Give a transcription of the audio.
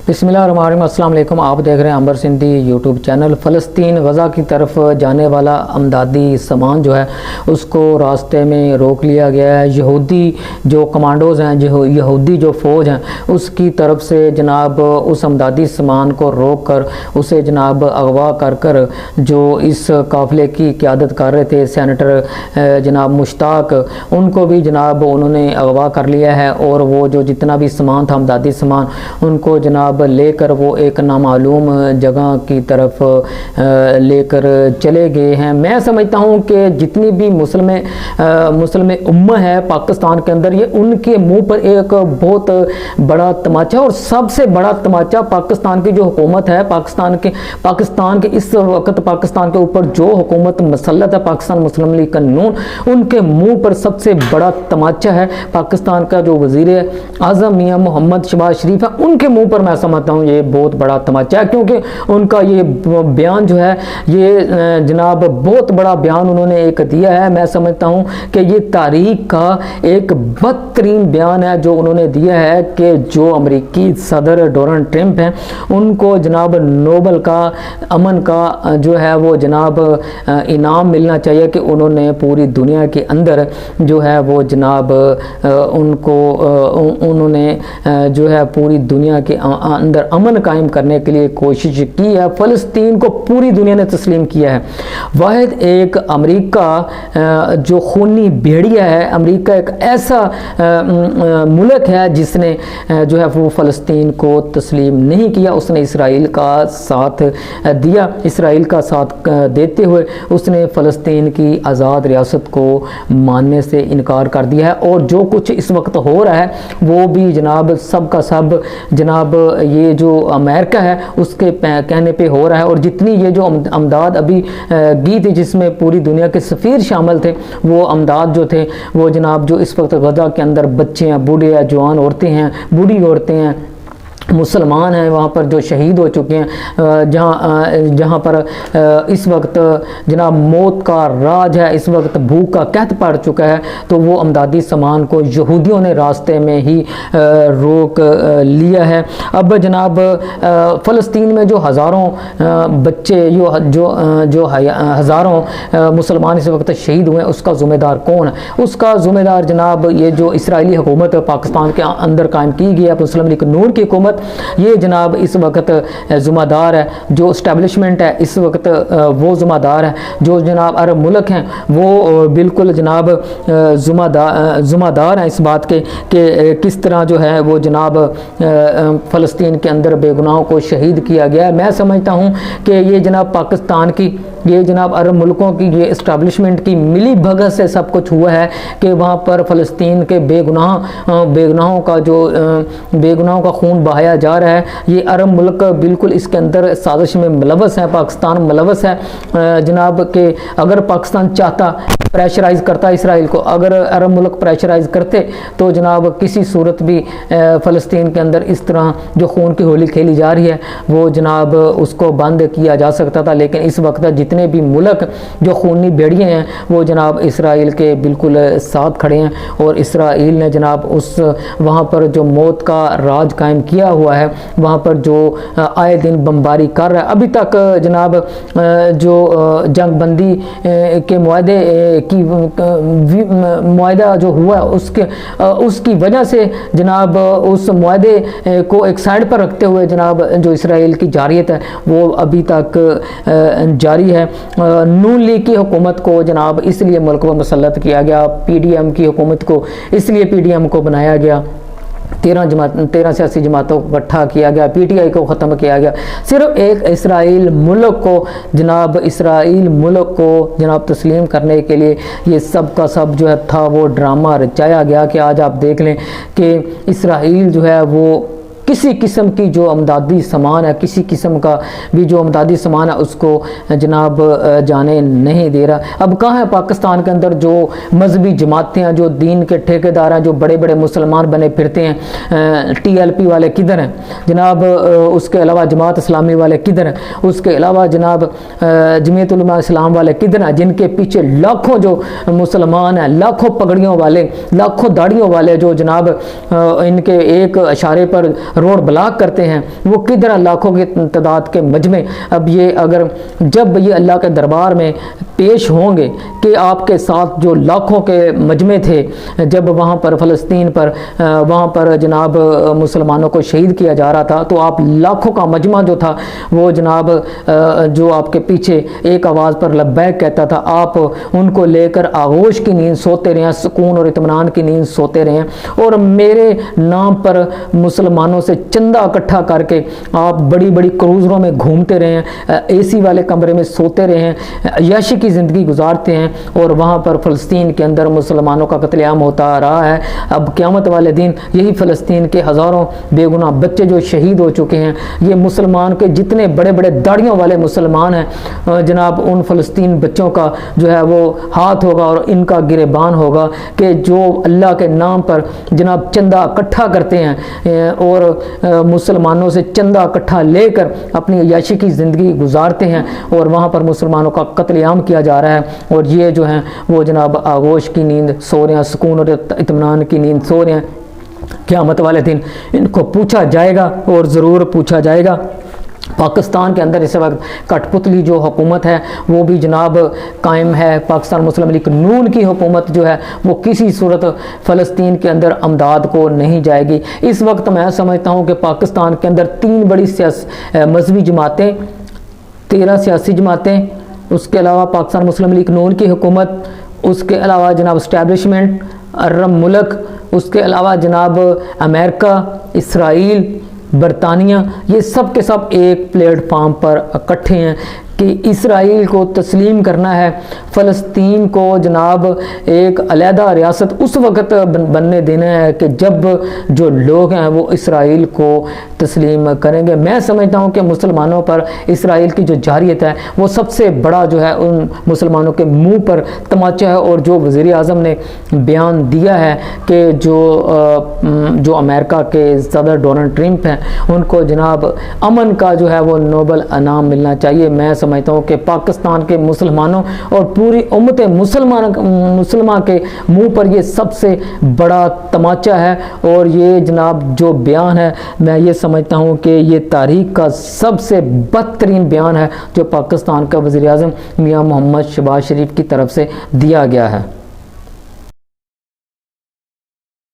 बिस्मिल्लाहिर्रहमानिर्रहीम। अस्सलाम वालेकुम। आप देख रहे हैं अंबर सिंधी यूट्यूब चैनल। फ़लस्तीन गज़ा की तरफ जाने वाला अमदादी सामान जो है उसको रास्ते में रोक लिया गया है। यहूदी जो कमांडोज़ हैं, जो यहूदी जो फ़ौज हैं, उसकी तरफ से जनाब उस अमदादी सामान को रोक कर उसे जनाब अगवा कर कर जो इस काफ़िले की क़यादत कर रहे थे सेनेटर जनाब मुश्ताक, उनको भी जनाब उन्होंने अगवा कर लिया है। और वो जो जितना भी सामान था अमदादी सामान, उनको जनाब लेकर वो एक नामालूम जगह की तरफ लेकर चले गए हैं। मैं समझता हूँ कि जितनी भी मुस्लिम उम्मा है पाकिस्तान के अंदर, ये उनके मुंह पर एक बहुत बड़ा तमाचा, और सबसे बड़ा तमाचा पाकिस्तान की जो हुकूमत है, पाकिस्तान के इस वक्त पाकिस्तान के ऊपर जो हुकूमत मसल्लत है, पाकिस्तान मुस्लिम लीग का नून, उनके मुंह पर सबसे बड़ा तमाचा है पाकिस्तान का जो वज़ीर आज़म मियाँ मोहम्मद शहबाज शरीफ है, उनके मुंह पर मैं समझता हूँ ये बहुत बड़ा तमाचा है। क्योंकि उनका ये बयान जो है, ये जनाब बहुत बड़ा बयान उन्होंने एक दिया है। मैं समझता हूँ कि ये तारीख का एक बदतरीन बयान है जो उन्होंने दिया है कि जो अमेरिकी सदर डोनाल्ड ट्रंप हैं, उनको जनाब नोबल का अमन का जो है वो जनाब इनाम मिलना चाहिए कि उन्होंने पूरी दुनिया के अंदर जो है वो जनाब उन्होंने जो है पूरी दुनिया के अंदर अमन कायम करने के लिए कोशिश की है। फ़लस्तीन को पूरी दुनिया ने तस्लीम किया है। वाहिद एक अमेरिका जो खूनी भेड़िया है, अमेरिका एक ऐसा मुल्क है जिसने जो है वो फ़लस्तीन को तस्लीम नहीं किया। उसने इसराइल का साथ दिया, इसराइल का साथ देते हुए उसने फ़लस्तीन की आज़ाद रियासत को मानने से इनकार कर दिया है। और जो कुछ इस वक्त हो रहा है वो भी जनाब सब का सब जनाब ये जो अमेरिका है उसके कहने पे हो रहा है। और जितनी ये जो अमदाद अभी गई थी जिसमें पूरी दुनिया के सफ़ीर शामिल थे, वो अमदाद जो थे वो जनाब जो इस वक्त गज़ा के अंदर बच्चे हैं, बूढ़े हैं, जवान औरतें हैं, बूढ़ी औरतें हैं, मुसलमान हैं, वहाँ पर जो शहीद हो चुके हैं, जहाँ पर इस वक्त जनाब मौत का राज है, इस वक्त भूख का कहत पड़ चुका है, तो वो अमदादी सामान को यहूदियों ने रास्ते में ही रोक लिया है। अब जनाब फ़लस्तीन में जो हज़ारों बच्चे जो हज़ारों मुसलमान इस वक्त शहीद हुए, उसका ज़िम्मेदार कौन है? उसका ज़िम्मेदार जनाब ये जो इसराइली हुकूमत पाकिस्तान के अंदर कायम की गई है, मुस्लिम लीग नून की हुकूमत, ये जनाब इस वक्त ज़िम्मेदार है। जो इस्टेब्लिशमेंट है इस वक्त वो ज़िम्मेदार है। जो जनाब अरब मुल्क हैं वो बिल्कुल जनाब ज़िम्मेदार हैं इस बात के कि किस तरह जो है वो जनाब फ़लस्तीन के अंदर बेगुनाहों को शहीद किया गया है। मैं समझता हूँ कि ये जनाब पाकिस्तान की, ये जनाब अरब मुल्कों की, ये इस्टेब्लिशमेंट की मिली भगत से सब कुछ हुआ है कि वहाँ पर फ़लस्तीन के बेगुनाहों का खून बहाया जा रहा है। ये अरब मुल्क बिल्कुल इसके अंदर साजिश में मुलव्वस है, पाकिस्तान मुलव्वस है जनाब के अगर पाकिस्तान चाहता प्रेशराइज़ करता इसराइल को, अगर अरब मुल्क प्रेशराइज़ करते तो जनाब किसी सूरत भी फ़लस्तीन के अंदर इस तरह जो खून की होली खेली जा रही है वो जनाब उसको बंद किया जा सकता था। लेकिन इस वक्त जितने भी मुल्क जो खूनी भेड़िए हैं वो जनाब इसराइल के बिल्कुल साथ खड़े हैं। और इसराइल ने जनाब उस वहाँ पर जो मौत का राज कायम किया हुआ है, वहाँ पर जो आए दिन बमबारी कर रहा है, अभी तक जनाब जो जंग बंदी के मुआहदा जो हुआ उसकी वजह से जनाब उस मुआहदे को एक साइड पर रखते हुए जनाब जो इसराइल की जारियत है वो अभी तक जारी है। नून लीग की हुकूमत को जनाब इसलिए मुल्क पर मुसल्लत किया गया, PDM की हुकूमत को इसलिए PDM को बनाया गया, 13 सियासी जमातों को इकट्ठा किया गया, PTI को ख़त्म किया गया, सिर्फ एक इसराइल मुल्क को जनाब तस्लीम करने के लिए ये सब का सब जो है था वो ड्रामा रचाया गया। कि आज आप देख लें कि इसराइल जो है वो किसी किस्म की जो अमदादी सामान है, किसी किस्म का भी जो अमदादी सामान है उसको जनाब जाने नहीं दे रहा। अब कहाँ है पाकिस्तान के अंदर जो मजहबी जमातें हैं, जो दीन के ठेकेदार हैं, जो बड़े बड़े मुसलमान बने फिरते हैं, TLP वाले किधर हैं जनाब? उसके अलावा जमात इस्लामी वाले किधर हैं? उसके अलावा जनाब जमीयत उलमा इस्लाम वाले किधर हैं? जिनके पीछे लाखों जो मुसलमान हैं, लाखों पगड़ियों वाले, लाखों दाढ़ियों वाले जो जनाब इनके एक इशारे पर روڈ بلاک کرتے ہیں، وہ کدھر لاکھوں کی تعداد کے مجمع، اب یہ اگر جب یہ اللہ کے دربار میں پیش ہوں گے کہ آپ کے ساتھ جو لاکھوں کے مجمع تھے جب وہاں پر فلسطین پر وہاں پر جناب مسلمانوں کو شہید کیا جا رہا تھا، تو آپ لاکھوں کا مجمع جو تھا وہ جناب جو آپ کے پیچھے ایک آواز پر لبیک کہتا تھا، آپ ان کو لے کر آغوش کی نیند سوتے رہے ہیں، سکون اور اطمینان کی نیند سوتے رہے ہیں، اور میرے نام پر مسلمانوں سے چندہ اکٹھا کر کے آپ بڑی بڑی کروزروں میں گھومتے رہے ہیں، اے سی والے کمرے میں سوتے رہے ہیں، عیاشی کی زندگی گزارتے ہیں، اور وہاں پر فلسطین کے اندر مسلمانوں کا قتل عام ہوتا آ رہا ہے۔ اب قیامت والے دن یہی فلسطین کے ہزاروں بے گناہ بچے جو شہید ہو چکے ہیں، یہ مسلمان کے جتنے بڑے بڑے داڑھیوں والے مسلمان ہیں جناب، ان فلسطین بچوں کا جو ہے وہ ہاتھ ہوگا اور ان کا گریبان ہوگا کہ جو اللہ کے نام پر جناب چندہ اکٹھا کرتے ہیں اور مسلمانوں سے چندہ اکٹھا لے کر اپنی عیاشی کی زندگی گزارتے ہیں، اور وہاں پر مسلمانوں کا قتل عام کیا جا رہا ہے، اور یہ جو ہیں وہ جناب آغوش کی نیند سو رہے ہیں، سکون اور اطمینان کی نیند سو رہے ہیں۔ قیامت والے دن ان کو پوچھا جائے گا، اور ضرور پوچھا جائے گا۔ پاکستان کے اندر اس وقت کٹ پتلی جو حکومت ہے وہ بھی جناب قائم ہے، پاکستان مسلم لیگ نون کی حکومت جو ہے وہ کسی صورت فلسطین کے اندر امداد کو نہیں جائے گی۔ اس وقت میں سمجھتا ہوں کہ پاکستان کے اندر 3 بڑی مذہبی جماعتیں، 13 سیاسی جماعتیں، اس کے علاوہ پاکستان مسلم لیگ نون کی حکومت، اس کے علاوہ جناب اسٹیبلشمنٹ عرب ملک، اس کے علاوہ جناب امریکہ، اسرائیل، برطانیہ، یہ سب کے سب ایک پلیٹ فارم پر اکٹھے ہیں کہ اسرائیل کو تسلیم کرنا ہے، فلسطین کو جناب ایک علیحدہ ریاست اس وقت بننے دینا ہے کہ جب جو لوگ ہیں وہ اسرائیل کو تسلیم کریں گے۔ میں سمجھتا ہوں کہ مسلمانوں پر اسرائیل کی جو جارحیت ہے وہ سب سے بڑا جو ہے ان مسلمانوں کے منہ پر تماچا ہے، اور جو وزیر اعظم نے بیان دیا ہے کہ جو امریکہ کے صدر ڈونلڈ ٹرمپ ہیں ان کو جناب امن کا جو ہے وہ نوبل انعام ملنا چاہیے۔ میں سمجھتا ہوں کہ پاکستان کے مسلمانوں اور پوری امت مسلمہ کے منہ پر یہ سب سے بڑا تماچا ہے، اور یہ جناب جو بیان ہے میں یہ سمجھتا ہوں کہ یہ تاریخ کا سب سے بدترین بیان ہے جو پاکستان کا وزیر اعظم میاں محمد شہباز شریف کی طرف سے دیا گیا ہے۔